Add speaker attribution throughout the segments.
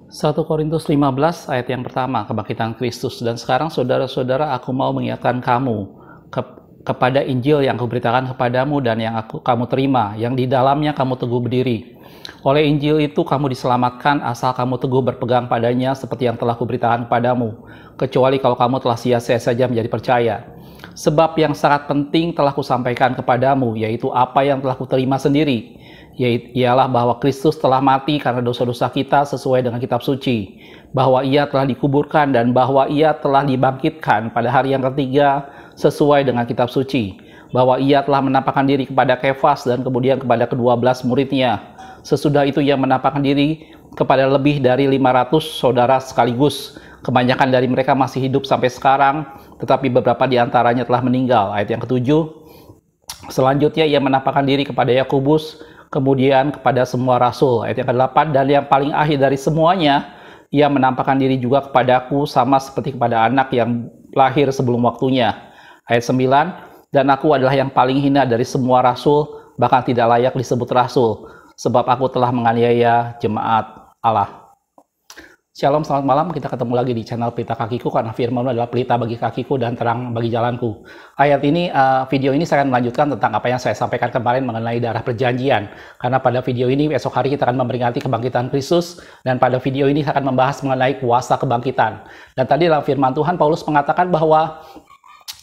Speaker 1: 1 Korintus 15 ayat yang pertama, kebangkitan Kristus. Dan sekarang saudara-saudara, aku mau mengingatkan kamu kepada Injil yang kuberitakan kepadamu dan yang kamu terima, yang di dalamnya kamu teguh berdiri. Oleh Injil itu kamu diselamatkan asal kamu teguh berpegang padanya seperti yang telah kuberitakan kepadamu, kecuali kalau kamu telah sia-sia saja menjadi percaya. Sebab yang sangat penting telah kusampaikan kepadamu, yaitu apa yang telah kuterima sendiri, ialah bahwa Kristus telah mati karena dosa-dosa kita sesuai dengan kitab suci, bahwa ia telah dikuburkan dan bahwa ia telah dibangkitkan pada hari yang ketiga sesuai dengan kitab suci, bahwa ia telah menampakkan diri kepada Kefas dan kemudian kepada ke-12 muridnya. Sesudah itu ia menampakkan diri kepada lebih dari 500 saudara sekaligus. Kebanyakan dari mereka masih hidup sampai sekarang, tetapi beberapa di antaranya telah meninggal. Ayat yang ketujuh. Selanjutnya ia menampakkan diri kepada Yakobus, kemudian kepada semua rasul. Ayat yang ke-8. Dan yang paling akhir dari semuanya, ia menampakkan diri juga kepadaku sama seperti kepada anak yang lahir sebelum waktunya. Ayat 9. Dan aku adalah yang paling hina dari semua rasul, bahkan tidak layak disebut rasul, sebab aku telah menganiaya jemaat Allah. Shalom, selamat malam. Kita ketemu lagi di channel Pelita Kakiku, karena firman adalah pelita bagi kakiku dan terang bagi jalanku. Video ini saya akan melanjutkan tentang apa yang saya sampaikan kemarin mengenai darah perjanjian. Karena pada video ini, esok hari kita akan memperingati kebangkitan Kristus, dan pada video ini saya akan membahas mengenai kuasa kebangkitan. Dan tadi dalam firman Tuhan, Paulus mengatakan bahwa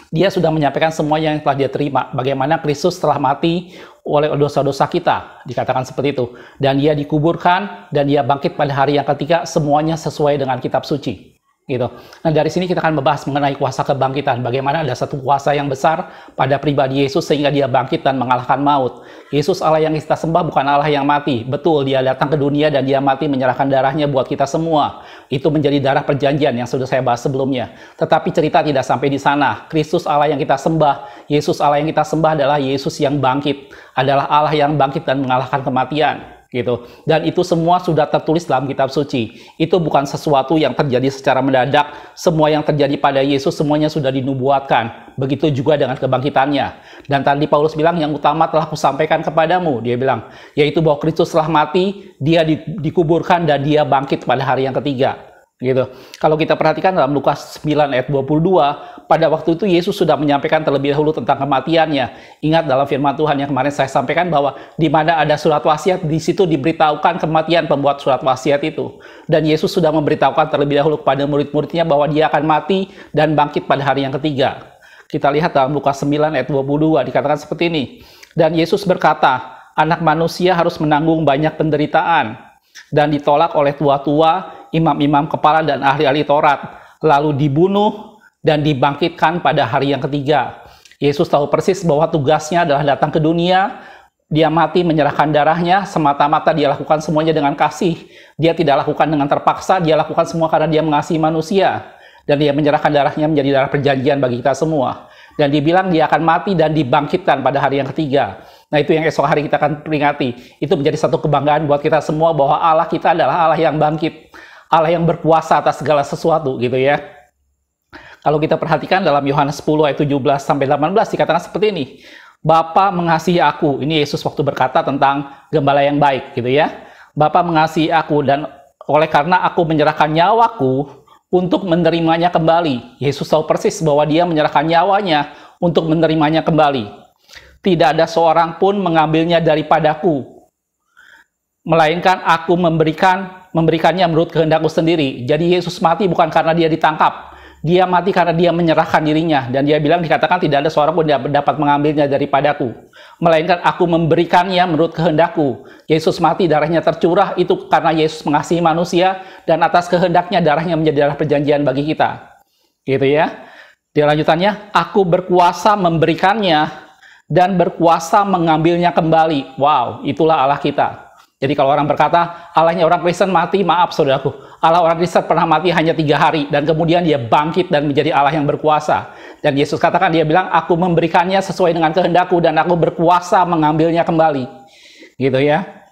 Speaker 1: dia sudah menyampaikan semua yang telah dia terima. Bagaimana Kristus telah mati oleh dosa-dosa kita, dikatakan seperti itu. Dan dia dikuburkan, dan dia bangkit pada hari yang ketiga, semuanya sesuai dengan kitab suci. Gitu. Nah, dari sini kita akan membahas mengenai kuasa kebangkitan. Bagaimana ada satu kuasa yang besar pada pribadi Yesus sehingga dia bangkit dan mengalahkan maut. Yesus Allah yang kita sembah bukan Allah yang mati. Betul, dia datang ke dunia dan dia mati menyerahkan darahnya buat kita semua. Itu menjadi darah perjanjian yang sudah saya bahas sebelumnya. Tetapi cerita tidak sampai di sana. Kristus Allah yang kita sembah, Yesus Allah yang kita sembah adalah Yesus yang bangkit. Adalah Allah yang bangkit dan mengalahkan kematian. Gitu. Dan itu semua sudah tertulis dalam kitab suci. Itu bukan sesuatu yang terjadi secara mendadak. Semua yang terjadi pada Yesus semuanya sudah dinubuatkan. Begitu juga dengan kebangkitannya. Dan tadi Paulus bilang yang utama telah kusampaikan kepadamu. Dia bilang yaitu bahwa Kristus telah mati, dia dikuburkan dan dia bangkit pada hari yang ketiga. Gitu. Kalau kita perhatikan dalam Lukas 9 ayat 22, pada waktu itu Yesus sudah menyampaikan terlebih dahulu tentang kematiannya. Ingat dalam firman Tuhan yang kemarin saya sampaikan bahwa di mana ada surat wasiat, di situ diberitahukan kematian pembuat surat wasiat itu. Dan Yesus sudah memberitahukan terlebih dahulu kepada murid-muridnya bahwa dia akan mati dan bangkit pada hari yang ketiga. Kita lihat dalam Lukas 9 ayat 22 dikatakan seperti ini. Dan Yesus berkata, anak manusia harus menanggung banyak penderitaan dan ditolak oleh tua-tua, imam-imam kepala dan ahli-ahli Taurat, lalu dibunuh dan dibangkitkan pada hari yang ketiga. Yesus tahu persis bahwa tugasnya adalah datang ke dunia, dia mati menyerahkan darahnya, semata-mata dia lakukan semuanya dengan kasih. Dia tidak lakukan dengan terpaksa, dia lakukan semua karena dia mengasihi manusia. Dan dia menyerahkan darahnya menjadi darah perjanjian bagi kita semua. Dan dibilang dia akan mati dan dibangkitkan pada hari yang ketiga. Nah, itu yang esok hari kita akan peringati. Itu menjadi satu kebanggaan buat kita semua bahwa Allah kita adalah Allah yang bangkit. Allah yang berkuasa atas segala sesuatu, gitu ya. Kalau kita perhatikan dalam Yohanes 10 ayat 17-18 dikatakan seperti ini. Bapa mengasihi aku. Ini Yesus waktu berkata tentang gembala yang baik, gitu ya. Bapa mengasihi aku dan oleh karena aku menyerahkan nyawaku untuk menerimanya kembali. Yesus tahu persis bahwa dia menyerahkan nyawanya untuk menerimanya kembali. Tidak ada seorang pun mengambilnya daripadaku, melainkan aku memberikannya menurut kehendakku sendiri. Jadi Yesus mati bukan karena dia ditangkap. Dia mati karena dia menyerahkan dirinya. Dan dia bilang, dikatakan tidak ada seorang pun yang dapat mengambilnya daripadaku, melainkan aku memberikannya menurut kehendakku. Yesus mati, darahnya tercurah, itu karena Yesus mengasihi manusia, dan atas kehendaknya darahnya menjadi darah perjanjian bagi kita. Gitu ya. Di lanjutannya, aku berkuasa memberikannya dan berkuasa mengambilnya kembali. Wow, itulah Allah kita. Jadi kalau orang berkata, Allahnya orang Kristen mati, maaf saudaraku. Allah orang Kristen pernah mati hanya 3 hari, dan kemudian dia bangkit dan menjadi Allah yang berkuasa. Dan Yesus katakan, dia bilang, aku memberikannya sesuai dengan kehendakku, dan aku berkuasa mengambilnya kembali. Gitu ya.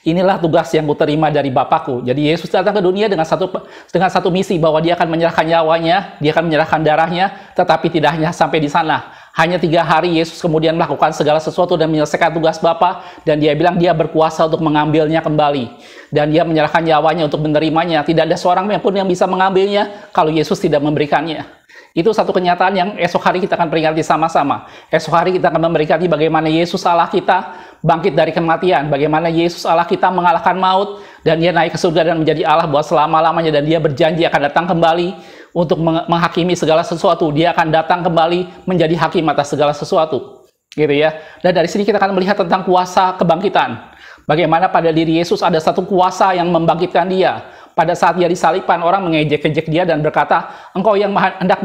Speaker 1: Inilah tugas yang kuterima dari Bapakku. Jadi Yesus datang ke dunia dengan satu misi, bahwa dia akan menyerahkan nyawanya, dia akan menyerahkan darahnya, tetapi tidak hanya sampai di sana. Hanya 3 hari Yesus kemudian melakukan segala sesuatu dan menyelesaikan tugas Bapa, dan dia bilang dia berkuasa untuk mengambilnya kembali. Dan dia menyerahkan nyawanya untuk menerimanya. Tidak ada seorang pun yang bisa mengambilnya kalau Yesus tidak memberikannya. Itu satu kenyataan yang esok hari kita akan peringati sama-sama. Esok hari kita akan memperingati bagaimana Yesus Allah kita bangkit dari kematian. Bagaimana Yesus Allah kita mengalahkan maut. Dan dia naik ke surga dan menjadi Allah buat selama-lamanya. Dan dia berjanji akan datang kembali untuk menghakimi segala sesuatu. Dia akan datang kembali menjadi hakim atas segala sesuatu. Gitu ya. Dan dari sini kita akan melihat tentang kuasa kebangkitan. Bagaimana pada diri Yesus ada satu kuasa yang membangkitkan dia. Pada saat dia disalibkan, orang mengejek-ejek dia dan berkata, engkau yang hendak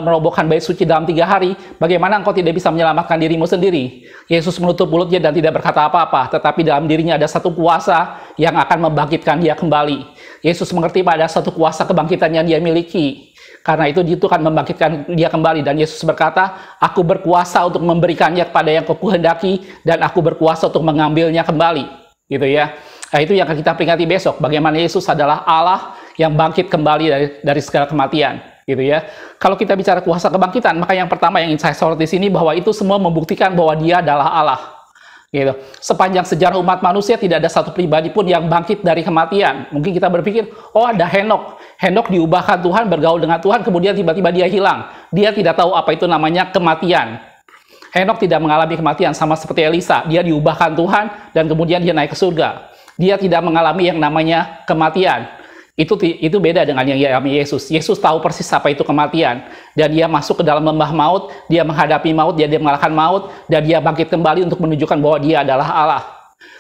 Speaker 1: merobohkan bait suci dalam 3 hari, bagaimana engkau tidak bisa menyelamatkan dirimu sendiri? Yesus menutup mulutnya dan tidak berkata apa-apa, tetapi dalam dirinya ada satu kuasa yang akan membangkitkan dia kembali. Yesus mengerti pada satu kuasa kebangkitan yang dia miliki. Karena itu akan membangkitkan dia kembali. Dan Yesus berkata, aku berkuasa untuk memberikannya kepada yang kau kehendaki, dan aku berkuasa untuk mengambilnya kembali. Gitu ya. Nah, itu yang akan kita peringati besok. Bagaimana Yesus adalah Allah yang bangkit kembali dari segala kematian, gitu ya. Kalau kita bicara kuasa kebangkitan, maka yang pertama yang ingin saya sorot di sini bahwa itu semua membuktikan bahwa Dia adalah Allah. Gitu. Sepanjang sejarah umat manusia tidak ada satu pribadi pun yang bangkit dari kematian. Mungkin kita berpikir, oh ada Henok. Henok diubahkan Tuhan, bergaul dengan Tuhan, kemudian tiba-tiba dia hilang. Dia tidak tahu apa itu namanya kematian. Henok tidak mengalami kematian sama seperti Elisa. Dia diubahkan Tuhan dan kemudian dia naik ke surga. Dia tidak mengalami yang namanya kematian. Itu beda dengan yang dialami Yesus. Yesus tahu persis apa itu kematian. Dan dia masuk ke dalam lembah maut, dia menghadapi maut, dia mengalahkan maut, dan dia bangkit kembali untuk menunjukkan bahwa dia adalah Allah.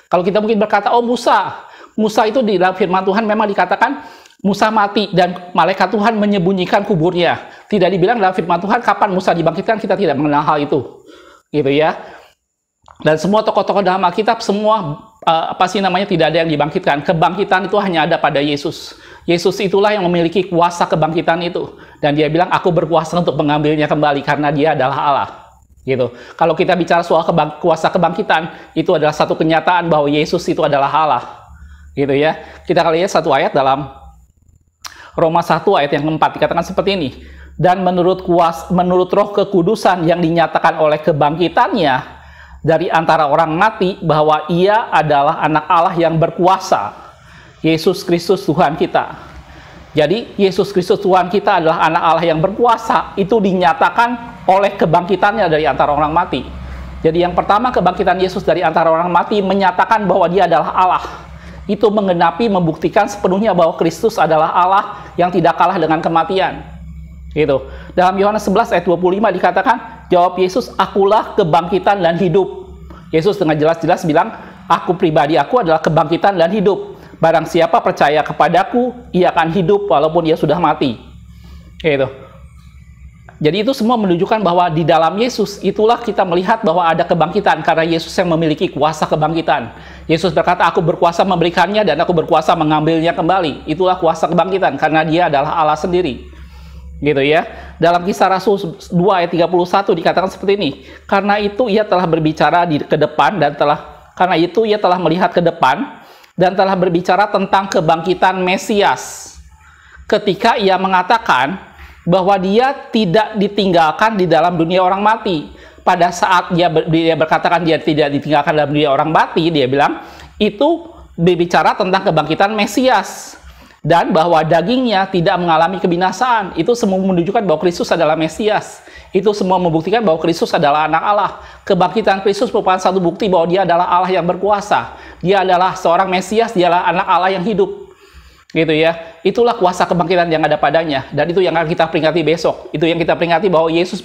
Speaker 1: Kalau kita mungkin berkata, oh Musa itu di dalam firman Tuhan memang dikatakan, Musa mati dan malaikat Tuhan menyembunyikan kuburnya. Tidak dibilang dalam firman Tuhan kapan Musa dibangkitkan, kita tidak mengenal hal itu. Gitu ya. Dan semua tokoh-tokoh dalam Alkitab semua tidak ada yang dibangkitkan. Kebangkitan itu hanya ada pada Yesus. Yesus itulah yang memiliki kuasa kebangkitan itu. Dan dia bilang, aku berkuasa untuk mengambilnya kembali karena dia adalah Allah. Gitu. Kalau kita bicara soal kuasa kebangkitan, itu adalah satu kenyataan bahwa Yesus itu adalah Allah. Gitu ya. Kita akan lihat satu ayat dalam Roma 1 ayat yang keempat, dikatakan seperti ini. Dan menurut roh kekudusan yang dinyatakan oleh kebangkitannya dari antara orang mati, bahwa ia adalah anak Allah yang berkuasa, Yesus Kristus Tuhan kita. Jadi Yesus Kristus Tuhan kita adalah anak Allah yang berkuasa, itu dinyatakan oleh kebangkitannya dari antara orang mati. Jadi yang pertama, kebangkitan Yesus dari antara orang mati menyatakan bahwa dia adalah Allah. Itu menggenapi, membuktikan sepenuhnya bahwa Kristus adalah Allah yang tidak kalah dengan kematian. Gitu. Dalam Yohanes 11 ayat 25 dikatakan, jawab Yesus, akulah kebangkitan dan hidup. Yesus dengan jelas-jelas bilang, aku pribadi, aku adalah kebangkitan dan hidup. Barang siapa percaya kepadaku, ia akan hidup walaupun ia sudah mati. Gitu. Jadi itu semua menunjukkan bahwa di dalam Yesus itulah kita melihat bahwa ada kebangkitan, karena Yesus yang memiliki kuasa kebangkitan. Yesus berkata, aku berkuasa memberikannya dan aku berkuasa mengambilnya kembali. Itulah kuasa kebangkitan, karena dia adalah Allah sendiri. Gitu ya. Dalam Kisah Rasul 2 ayat 31 dikatakan seperti ini. Karena itu ia telah berbicara ke depan dan karena itu ia telah melihat ke depan dan telah berbicara tentang kebangkitan Mesias. Ketika ia mengatakan bahwa dia tidak ditinggalkan di dalam dunia orang mati. Pada saat dia berkatakan dia tidak ditinggalkan dalam dunia orang mati, dia bilang itu berbicara tentang kebangkitan Mesias. Dan bahwa dagingnya tidak mengalami kebinasaan. Itu semua menunjukkan bahwa Kristus adalah Mesias. Itu semua membuktikan bahwa Kristus adalah anak Allah. Kebangkitan Kristus merupakan satu bukti bahwa dia adalah Allah yang berkuasa. Dia adalah seorang Mesias, dia adalah anak Allah yang hidup. Gitu ya. Itulah kuasa kebangkitan yang ada padanya. Dan itu yang akan kita peringati besok. Itu yang kita peringati bahwa Yesus,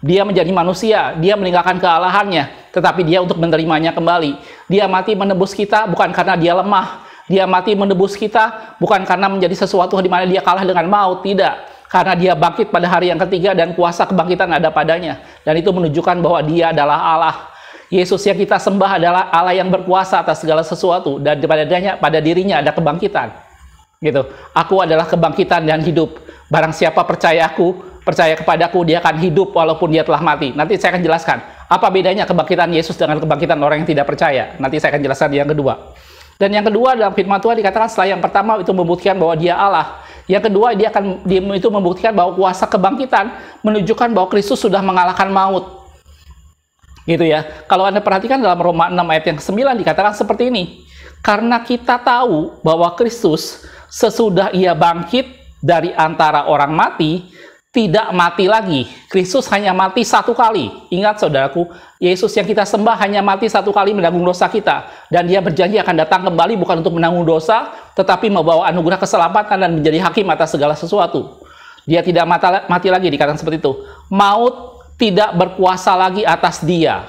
Speaker 1: dia menjadi manusia. Dia meninggalkan kealahannya. Tetapi dia untuk menerimanya kembali. Dia mati menebus kita bukan karena dia lemah. Dia mati menebus kita bukan karena menjadi sesuatu di mana dia kalah dengan maut, tidak. Karena dia bangkit pada hari yang ketiga dan kuasa kebangkitan ada padanya. Dan itu menunjukkan bahwa dia adalah Allah. Yesus yang kita sembah adalah Allah yang berkuasa atas segala sesuatu. Dan pada dirinya ada kebangkitan. Gitu. Aku adalah kebangkitan dan hidup. Barang siapa percaya kepadaku, dia akan hidup walaupun dia telah mati. Nanti saya akan jelaskan. Apa bedanya kebangkitan Yesus dengan kebangkitan orang yang tidak percaya. Nanti saya akan jelaskan yang kedua. Dan yang kedua dalam firman Tuhan dikatakan setelah yang pertama itu membuktikan bahwa dia Allah. Yang kedua itu membuktikan bahwa kuasa kebangkitan menunjukkan bahwa Kristus sudah mengalahkan maut. Gitu ya. Kalau Anda perhatikan dalam Roma 6 ayat yang ke-9 dikatakan seperti ini. Karena kita tahu bahwa Kristus sesudah ia bangkit dari antara orang mati, tidak mati lagi. Kristus hanya mati satu kali. Ingat saudaraku, Yesus yang kita sembah hanya mati satu kali menanggung dosa kita. Dan dia berjanji akan datang kembali bukan untuk menanggung dosa, tetapi membawa anugerah keselamatan dan menjadi hakim atas segala sesuatu. Dia tidak mati lagi, dikatakan seperti itu. Maut tidak berkuasa lagi atas dia.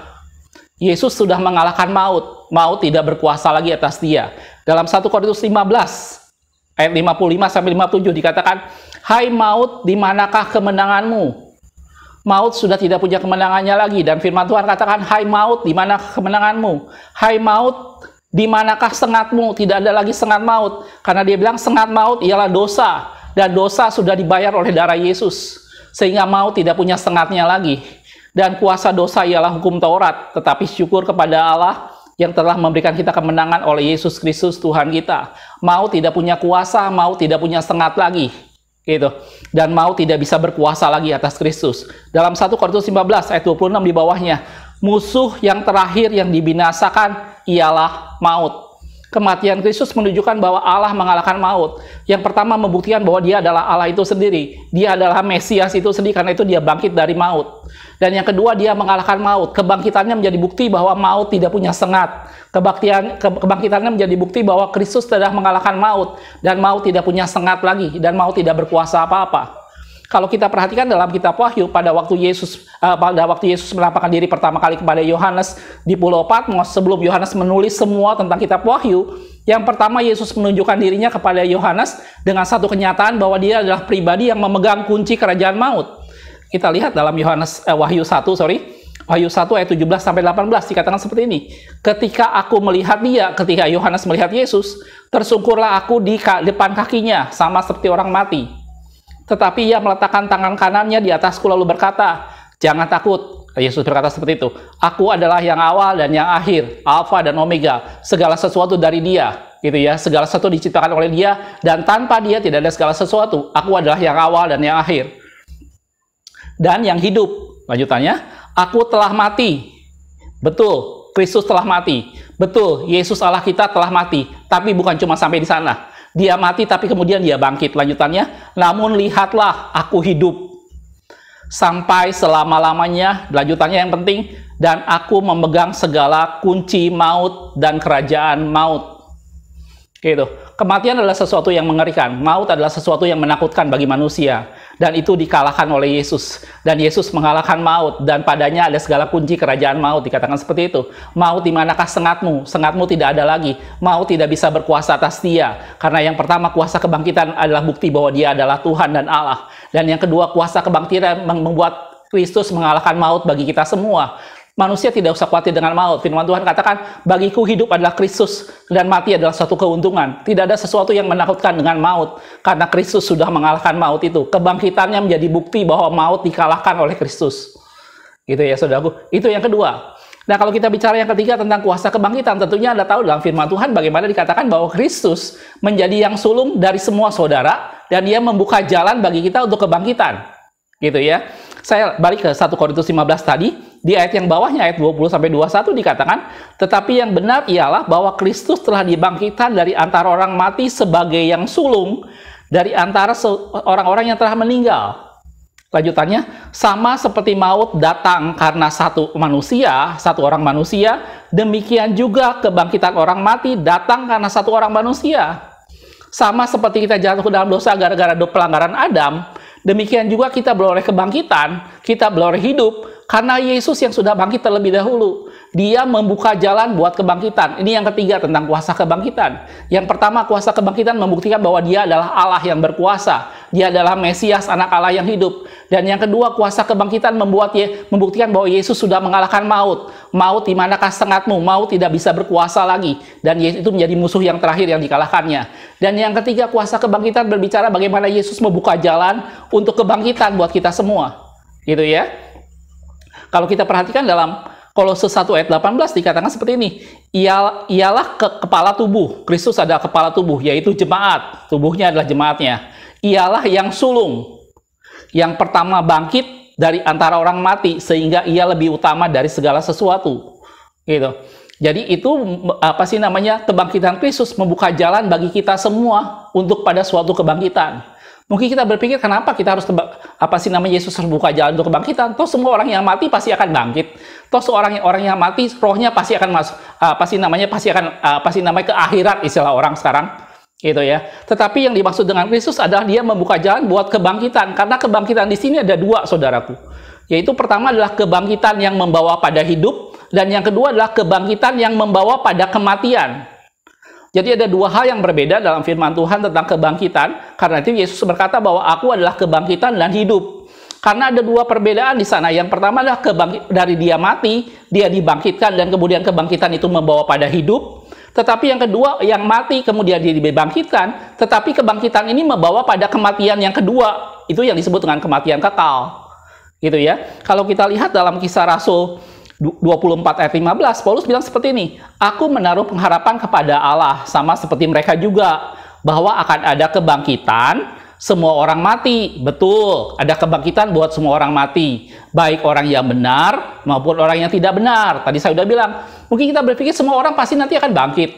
Speaker 1: Yesus sudah mengalahkan maut. Maut tidak berkuasa lagi atas dia. Dalam 1 Korintus 15 ayat 55 sampai 57 dikatakan, "Hai maut, di manakah kemenanganmu?" Maut sudah tidak punya kemenangannya lagi, dan firman Tuhan katakan, "Hai maut, di mana kemenanganmu? Hai maut, di manakah sengatmu?" Tidak ada lagi sengat maut, karena dia bilang sengat maut ialah dosa, dan dosa sudah dibayar oleh darah Yesus. Sehingga maut tidak punya sengatnya lagi. Dan kuasa dosa ialah hukum Taurat. Tetapi syukur kepada Allah yang telah memberikan kita kemenangan oleh Yesus Kristus Tuhan kita. Maut tidak punya kuasa, maut tidak punya sengat lagi. Gitu. Dan maut tidak bisa berkuasa lagi atas Kristus. Dalam 1 Korintus 15 ayat 26 di bawahnya. Musuh yang terakhir yang dibinasakan ialah maut. Kematian Kristus menunjukkan bahwa Allah mengalahkan maut. Yang pertama membuktikan bahwa dia adalah Allah itu sendiri. Dia adalah Mesias itu sendiri, karena itu dia bangkit dari maut. Dan yang kedua, dia mengalahkan maut. Kebangkitannya menjadi bukti bahwa maut tidak punya sengat. Kebangkitannya menjadi bukti bahwa Kristus telah mengalahkan maut. Dan maut tidak punya sengat lagi. Dan maut tidak berkuasa apa-apa. Kalau kita perhatikan dalam kitab Wahyu, pada waktu Yesus menampakkan diri pertama kali kepada Yohanes di Pulau Patmos, sebelum Yohanes menulis semua tentang kitab Wahyu, yang pertama Yesus menunjukkan dirinya kepada Yohanes dengan satu kenyataan bahwa dia adalah pribadi yang memegang kunci kerajaan maut. Kita lihat dalam Wahyu 1 ayat 17 sampai 18 dikatakan seperti ini. Ketika aku melihat dia, ketika Yohanes melihat Yesus, tersungkurlah aku di depan kakinya sama seperti orang mati. Tetapi ia meletakkan tangan kanannya di atasku lalu berkata, "Jangan takut." Yesus berkata seperti itu. "Aku adalah yang awal dan yang akhir, Alfa dan Omega. Segala sesuatu dari dia." Gitu ya. Segala sesuatu diciptakan oleh dia, dan tanpa dia tidak ada segala sesuatu. Aku adalah yang awal dan yang akhir. Dan yang hidup. Lanjutannya, "Aku telah mati." Betul, Kristus telah mati. Betul, Yesus Allah kita telah mati. Tapi bukan cuma sampai di sana. Dia mati tapi kemudian dia bangkit. Lanjutannya, "Namun lihatlah, aku hidup sampai selama-lamanya." Lanjutannya yang penting, "Dan aku memegang segala kunci maut dan kerajaan maut." Gitu. Kematian adalah sesuatu yang mengerikan. Maut adalah sesuatu yang menakutkan bagi manusia. Dan itu dikalahkan oleh Yesus. Dan Yesus mengalahkan maut. Dan padanya ada segala kunci kerajaan maut. Dikatakan seperti itu. Maut, di manakah sengatmu? Sengatmu tidak ada lagi. Maut tidak bisa berkuasa atas dia. Karena yang pertama, kuasa kebangkitan adalah bukti bahwa dia adalah Tuhan dan Allah. Dan yang kedua, kuasa kebangkitan membuat Kristus mengalahkan maut bagi kita semua. Manusia tidak usah khawatir dengan maut. Firman Tuhan katakan, "Bagiku hidup adalah Kristus dan mati adalah suatu keuntungan." Tidak ada sesuatu yang menakutkan dengan maut, karena Kristus sudah mengalahkan maut itu. Kebangkitannya menjadi bukti bahwa maut dikalahkan oleh Kristus. Gitu ya saudaraku. Itu yang kedua. Nah, kalau kita bicara yang ketiga tentang kuasa kebangkitan, tentunya Anda tahu dalam firman Tuhan bagaimana dikatakan bahwa Kristus menjadi yang sulung dari semua saudara, dan dia membuka jalan bagi kita untuk kebangkitan. Gitu ya. Saya balik ke 1 Korintus 15 tadi, di ayat yang bawahnya, ayat 20-21 dikatakan, "Tetapi yang benar ialah bahwa Kristus telah dibangkitkan dari antara orang mati sebagai yang sulung dari antara orang-orang yang telah meninggal." Lanjutannya, "Sama seperti maut datang karena satu orang manusia, demikian juga kebangkitan orang mati datang karena satu orang manusia." Sama seperti kita jatuh ke dalam dosa gara-gara pelanggaran Adam, demikian juga kita beroleh kebangkitan, kita beroleh hidup, karena Yesus yang sudah bangkit terlebih dahulu. Dia membuka jalan buat kebangkitan. Ini yang ketiga tentang kuasa kebangkitan. Yang pertama, kuasa kebangkitan membuktikan bahwa dia adalah Allah yang berkuasa. Dia adalah Mesias, anak Allah yang hidup. Dan yang kedua, kuasa kebangkitan membuktikan bahwa Yesus sudah mengalahkan maut. Maut, di manakah sengatmu? Maut tidak bisa berkuasa lagi. Dan itu menjadi musuh yang terakhir yang dikalahkannya. Dan yang ketiga, kuasa kebangkitan berbicara bagaimana Yesus membuka jalan untuk kebangkitan buat kita semua. Gitu ya. Kalau kita perhatikan dalam Kolose 1 ayat 18 dikatakan seperti ini. Ialah kepala tubuh. Kristus adalah kepala tubuh, yaitu jemaat. Tubuhnya adalah jemaatnya. Ialah yang sulung. Yang pertama bangkit dari antara orang mati sehingga ia lebih utama dari segala sesuatu. Gitu. Jadi itu kebangkitan Kristus membuka jalan bagi kita semua untuk pada suatu kebangkitan. Mungkin kita berpikir kenapa kita harus Yesus harus buka jalan untuk kebangkitan? Toh semua orang yang mati pasti akan bangkit. Toh seorang yang mati rohnya pasti akan masuk pasti akan ke akhirat, istilah orang sekarang. Gitu ya. Tetapi yang dimaksud dengan Kristus adalah dia membuka jalan buat kebangkitan, karena kebangkitan di sini ada dua, saudaraku. Yaitu pertama adalah kebangkitan yang membawa pada hidup, dan yang kedua adalah kebangkitan yang membawa pada kematian. Jadi ada dua hal yang berbeda dalam firman Tuhan tentang kebangkitan. Karena itu Yesus berkata bahwa aku adalah kebangkitan dan hidup. Karena ada dua perbedaan di sana. Yang pertama adalah dari dia mati, dia dibangkitkan, dan kemudian kebangkitan itu membawa pada hidup. Tetapi yang kedua, yang mati kemudian dia dibangkitkan, tetapi kebangkitan ini membawa pada kematian yang kedua. Itu yang disebut dengan kematian kekal. Gitu ya. Kalau kita lihat dalam Kisah Rasul 24 ayat 15, Paulus bilang seperti ini, aku menaruh pengharapan kepada Allah, sama seperti mereka juga, bahwa akan ada kebangkitan semua orang mati. Betul, ada kebangkitan buat semua orang mati, baik orang yang benar maupun orang yang tidak benar. Tadi saya sudah bilang, mungkin kita berpikir semua orang pasti nanti akan bangkit.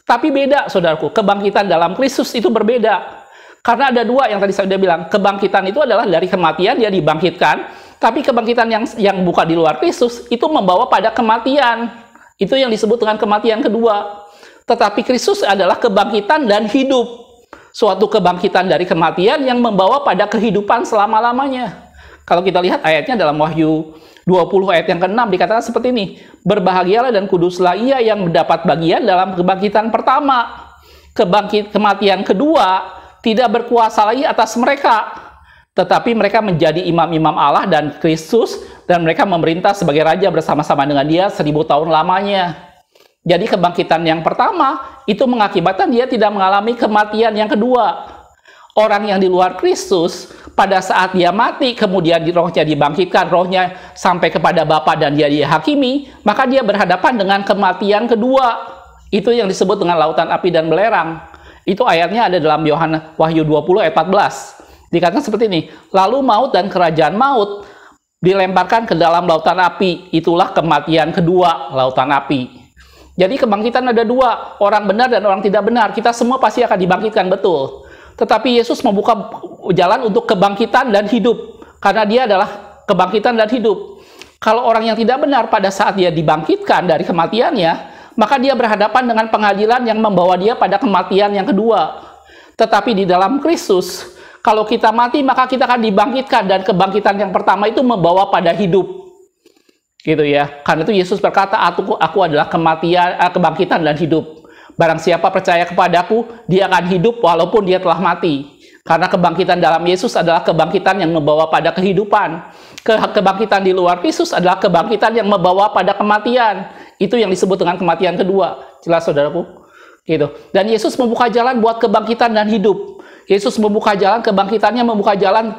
Speaker 1: Tapi beda, saudaraku, kebangkitan dalam Kristus itu berbeda. Karena ada dua yang tadi saya sudah bilang, kebangkitan itu adalah dari kematian, dia dibangkitkan. Tapi kebangkitan yang bukan di luar Kristus itu membawa pada kematian. Itu yang disebut dengan kematian kedua. Tetapi Kristus adalah kebangkitan dan hidup. Suatu kebangkitan dari kematian yang membawa pada kehidupan selama-lamanya. Kalau kita lihat ayatnya dalam Wahyu 20 ayat yang ke-6 dikatakan seperti ini. Berbahagialah dan kuduslah ia yang mendapat bagian dalam kebangkitan pertama. Kematian kedua tidak berkuasa lagi atas mereka. Tetapi mereka menjadi imam-imam Allah dan Kristus, dan mereka memerintah sebagai raja bersama-sama dengan dia 1000 tahun lamanya. Jadi kebangkitan yang pertama itu mengakibatkan dia tidak mengalami kematian yang kedua. Orang yang di luar Kristus, pada saat dia mati, kemudian rohnya dibangkitkan, rohnya sampai kepada Bapa dan dia dihakimi, maka dia berhadapan dengan kematian kedua. Itu yang disebut dengan lautan api dan belerang. Itu ayatnya ada dalam Wahyu 20 ayat 14. Dikatakan seperti ini, lalu maut dan kerajaan maut dilemparkan ke dalam lautan api. Itulah kematian kedua, lautan api. Jadi kebangkitan ada dua, orang benar dan orang tidak benar. Kita semua pasti akan dibangkitkan, betul. Tetapi Yesus membuka jalan untuk kebangkitan dan hidup. Karena dia adalah kebangkitan dan hidup. Kalau orang yang tidak benar pada saat dia dibangkitkan dari kematiannya, maka dia berhadapan dengan pengadilan yang membawa dia pada kematian yang kedua. Tetapi di dalam Kristus, kalau kita mati, maka kita akan dibangkitkan, dan kebangkitan yang pertama itu membawa pada hidup. Gitu ya. Karena itu Yesus berkata, aku adalah kebangkitan dan hidup. Barang siapa percaya kepadaku, dia akan hidup walaupun dia telah mati. Karena kebangkitan dalam Yesus adalah kebangkitan yang membawa pada kehidupan. Kebangkitan di luar Kristus adalah kebangkitan yang membawa pada kematian. Itu yang disebut dengan kematian kedua. Jelas, saudaraku? Gitu. Dan Yesus membuka jalan buat kebangkitan dan hidup. Yesus membuka jalan, kebangkitannya membuka jalan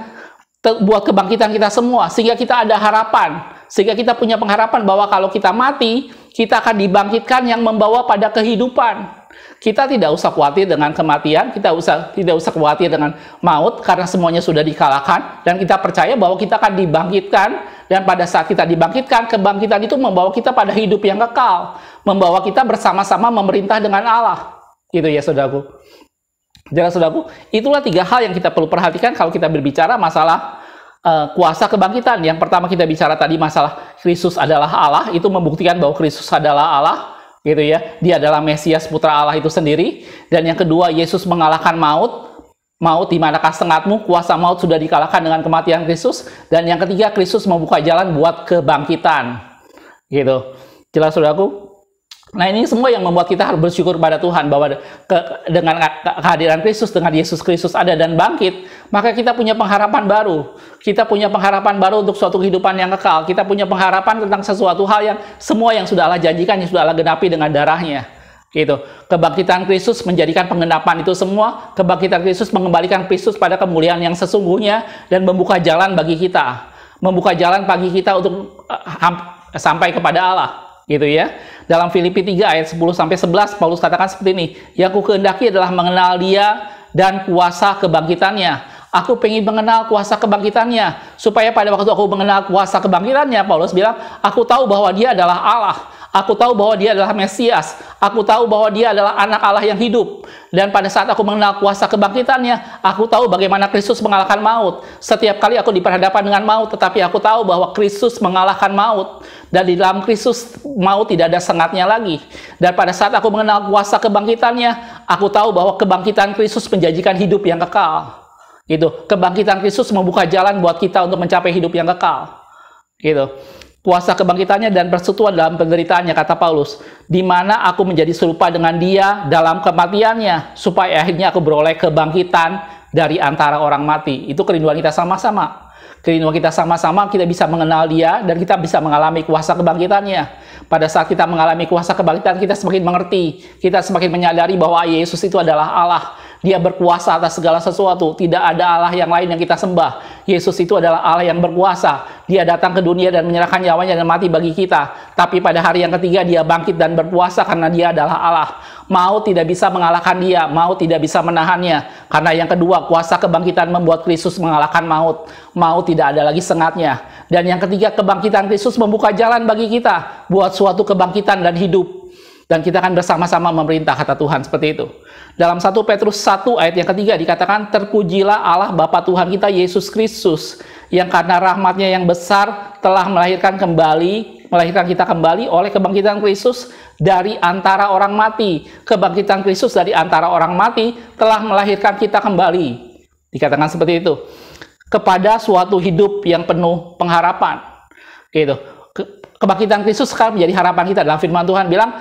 Speaker 1: buat kebangkitan kita semua. Sehingga kita ada harapan. Sehingga kita punya pengharapan bahwa kalau kita mati, kita akan dibangkitkan yang membawa pada kehidupan. Kita tidak usah khawatir dengan kematian, kita tidak usah khawatir dengan maut, karena semuanya sudah dikalahkan. Dan kita percaya bahwa kita akan dibangkitkan, dan pada saat kita dibangkitkan, kebangkitan itu membawa kita pada hidup yang kekal. Membawa kita bersama-sama memerintah dengan Allah. Gitu ya, saudaraku. Jadi saudaraku, itulah 3 hal yang kita perlu perhatikan kalau kita berbicara masalah kuasa kebangkitan. Yang pertama kita bicara tadi masalah Kristus adalah Allah, itu membuktikan bahwa Kristus adalah Allah, gitu ya. Dia adalah Mesias, putra Allah itu sendiri. Dan yang kedua, Yesus mengalahkan maut. Maut di manakah sengatmu? Kuasa maut sudah dikalahkan dengan kematian Kristus. Dan yang ketiga, Kristus membuka jalan buat kebangkitan. Gitu. Jelas, saudaraku? Nah, ini semua yang membuat kita harus bersyukur pada Tuhan bahwa dengan kehadiran Kristus, dengan Yesus Kristus ada dan bangkit, maka kita punya pengharapan baru. Kita punya pengharapan baru untuk suatu kehidupan yang kekal. Kita punya pengharapan tentang sesuatu hal yang semua yang sudah Allah janjikan, yang sudah Allah genapi dengan darahnya. Gitu. Kebangkitan Kristus menjadikan penggenapan itu semua. Kebangkitan Kristus mengembalikan Kristus pada kemuliaan yang sesungguhnya dan membuka jalan bagi kita. Membuka jalan bagi kita untuk sampai kepada Allah. Gitu ya. Dalam Filipi 3 ayat 10-11 Paulus katakan seperti ini, yang ku kehendaki adalah mengenal dia dan kuasa kebangkitannya. Aku pengen mengenal kuasa kebangkitannya. Supaya pada waktu aku mengenal kuasa kebangkitannya, Paulus bilang, aku tahu bahwa dia adalah Allah. Aku tahu bahwa dia adalah Mesias. Aku tahu bahwa dia adalah anak Allah yang hidup. Dan pada saat aku mengenal kuasa kebangkitannya, aku tahu bagaimana Kristus mengalahkan maut. Setiap kali aku diperhadapkan dengan maut, tetapi aku tahu bahwa Kristus mengalahkan maut. Dan di dalam Kristus, maut tidak ada sengatnya lagi. Dan pada saat aku mengenal kuasa kebangkitannya, aku tahu bahwa kebangkitan Kristus menjanjikan hidup yang kekal. Gitu. Kebangkitan Kristus membuka jalan buat kita untuk mencapai hidup yang kekal. Gitu. Kuasa kebangkitannya dan persekutuan dalam penderitaannya, kata Paulus, di mana aku menjadi serupa dengan dia dalam kematiannya, supaya akhirnya aku beroleh kebangkitan dari antara orang mati. Itu kerinduan kita sama-sama. Kerinduan kita sama-sama, kita bisa mengenal dia dan kita bisa mengalami kuasa kebangkitannya. Pada saat kita mengalami kuasa kebangkitan, kita semakin mengerti, kita semakin menyadari bahwa Yesus itu adalah Allah. Dia berkuasa atas segala sesuatu. Tidak ada Allah yang lain yang kita sembah. Yesus itu adalah Allah yang berkuasa. Dia datang ke dunia dan menyerahkan nyawanya dan mati bagi kita. Tapi pada hari yang ketiga dia bangkit dan berkuasa karena dia adalah Allah. Maut tidak bisa mengalahkan dia. Maut tidak bisa menahannya. Karena yang kedua, kuasa kebangkitan membuat Kristus mengalahkan maut. Maut tidak ada lagi sengatnya. Dan yang ketiga, kebangkitan Kristus membuka jalan bagi kita buat suatu kebangkitan dan hidup. Dan kita akan bersama-sama memerintah, kata Tuhan, seperti itu. Dalam 1 Petrus 1 ayat yang ketiga dikatakan, terpujilah Allah Bapa Tuhan kita Yesus Kristus, yang karena rahmatnya yang besar telah melahirkan kita kembali oleh kebangkitan Kristus dari antara orang mati. Kebangkitan Kristus dari antara orang mati telah melahirkan kita kembali. Dikatakan seperti itu. Kepada suatu hidup yang penuh pengharapan. Gitu. Kebangkitan Kristus sekarang menjadi harapan kita. Dalam firman Tuhan bilang,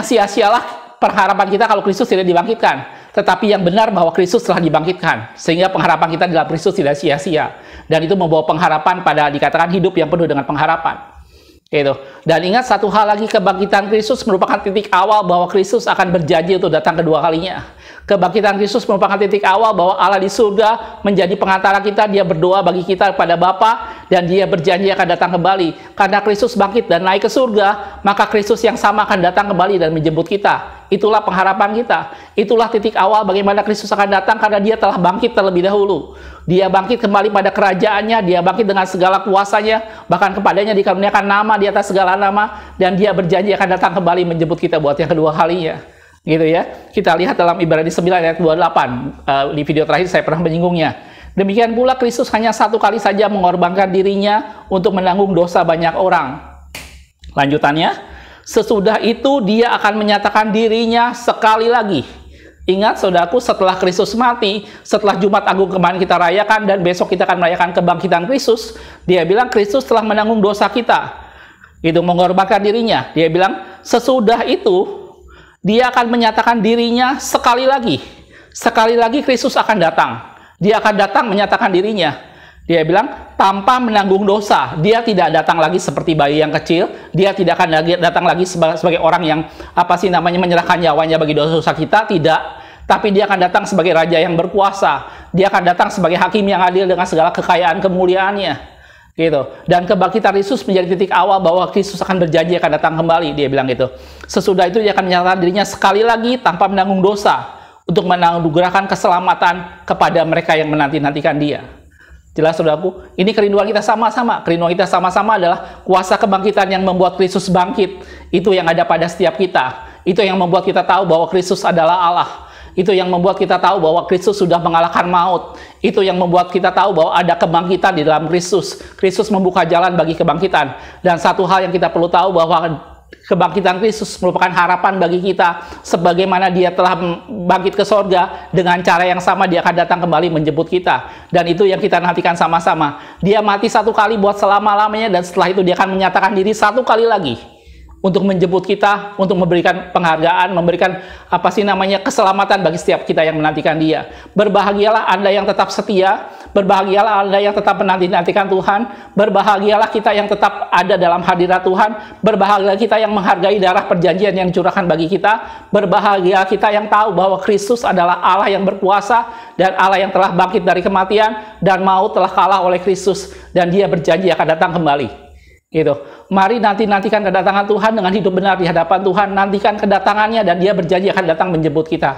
Speaker 1: sia-sialah pengharapan kita kalau Kristus tidak dibangkitkan. Tetapi yang benar bahwa Kristus telah dibangkitkan, sehingga pengharapan kita dalam Kristus tidak sia-sia. Dan itu membawa pengharapan pada dikatakan hidup yang penuh dengan pengharapan. Gitu. Dan ingat satu hal lagi, kebangkitan Kristus merupakan titik awal bahwa Kristus akan berjanji untuk datang kedua kalinya. Kebangkitan Kristus merupakan titik awal bahwa Allah di surga menjadi pengantara kita. Dia berdoa bagi kita kepada Bapa dan dia berjanji akan datang kembali. Karena Kristus bangkit dan naik ke surga, maka Kristus yang sama akan datang kembali dan menjemput kita. Itulah pengharapan kita. Itulah titik awal bagaimana Kristus akan datang karena dia telah bangkit terlebih dahulu. Dia bangkit kembali pada kerajaannya, dia bangkit dengan segala kuasanya, bahkan kepadanya dikaruniakan nama di atas segala nama, dan dia berjanji akan datang kembali menjemput kita buat yang kedua kalinya. Gitu ya. Kita lihat dalam Ibrani 9 ayat 28. Di video terakhir saya pernah menyinggungnya. Demikian pula Kristus hanya satu kali saja mengorbankan dirinya untuk menanggung dosa banyak orang. Lanjutannya, sesudah itu dia akan menyatakan dirinya sekali lagi. Ingat saudaraku, setelah Kristus mati, setelah Jumat Agung kemarin kita rayakan dan besok kita akan merayakan kebangkitan Kristus, dia bilang Kristus telah menanggung dosa kita. Itu mengorbankan dirinya. Dia bilang sesudah itu dia akan menyatakan dirinya sekali lagi. Sekali lagi Kristus akan datang. Dia akan datang menyatakan dirinya. Dia bilang tanpa menanggung dosa. Dia tidak datang lagi seperti bayi yang kecil. Dia tidak akan datang lagi sebagai orang yang menyerahkan nyawanya bagi dosa kita. Tidak. Tapi dia akan datang sebagai raja yang berkuasa. Dia akan datang sebagai hakim yang adil dengan segala kekayaan kemuliaannya. Gitu. Dan kebangkitan Kristus menjadi titik awal bahwa Kristus akan berjanji akan datang kembali. Dia bilang gitu. Sesudah itu dia akan menyatakan dirinya sekali lagi tanpa menanggung dosa untuk menganugerahkan keselamatan kepada mereka yang menanti-nantikan dia. Jelas saudaraku, ini kerinduan kita sama-sama. Kerinduan kita sama-sama adalah kuasa kebangkitan yang membuat Kristus bangkit. Itu yang ada pada setiap kita. Itu yang membuat kita tahu bahwa Kristus adalah Allah. Itu yang membuat kita tahu bahwa Kristus sudah mengalahkan maut. Itu yang membuat kita tahu bahwa ada kebangkitan di dalam Kristus. Kristus membuka jalan bagi kebangkitan. Dan satu hal yang kita perlu tahu bahwa kebangkitan Kristus merupakan harapan bagi kita. Sebagaimana dia telah bangkit ke sorga, dengan cara yang sama dia akan datang kembali menjemput kita. Dan itu yang kita nantikan sama-sama. Dia mati satu kali buat selama-lamanya dan setelah itu dia akan menyatakan diri satu kali lagi. Untuk menjemput kita, untuk memberikan penghargaan, memberikan keselamatan bagi setiap kita yang menantikan dia. Berbahagialah Anda yang tetap setia, berbahagialah Anda yang tetap menanti-nantikan Tuhan, berbahagialah kita yang tetap ada dalam hadirat Tuhan, berbahagialah kita yang menghargai darah perjanjian yang dicurahkan bagi kita, berbahagia kita yang tahu bahwa Kristus adalah Allah yang berkuasa, dan Allah yang telah bangkit dari kematian, dan maut telah kalah oleh Kristus, dan dia berjanji akan datang kembali. Gitu. Mari nantikan kedatangan Tuhan dengan hidup benar di hadapan Tuhan. Nantikan kedatangannya dan dia berjanji akan datang menjemput kita.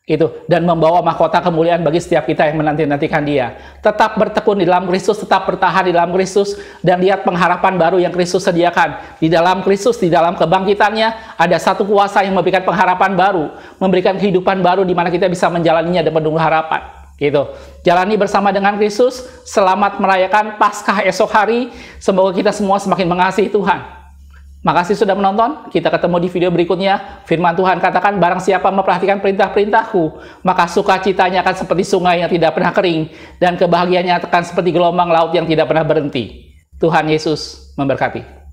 Speaker 1: Itu, dan membawa mahkota kemuliaan bagi setiap kita yang menanti-nantikan Dia. Tetap bertekun di dalam Kristus, tetap bertahan di dalam Kristus, dan lihat pengharapan baru yang Kristus sediakan. Di dalam Kristus, di dalam kebangkitannya, ada satu kuasa yang memberikan pengharapan baru, memberikan kehidupan baru di mana kita bisa menjalaninya dan penuh harapan. Gitu. Jalani bersama dengan Kristus, selamat merayakan Paskah esok hari. Semoga kita semua semakin mengasihi Tuhan. Makasih sudah menonton, kita ketemu di video berikutnya. Firman Tuhan katakan, barang siapa memperhatikan perintah-perintahku, maka sukacitanya akan seperti sungai yang tidak pernah kering, dan kebahagiaannya akan seperti gelombang laut yang tidak pernah berhenti. Tuhan Yesus memberkati.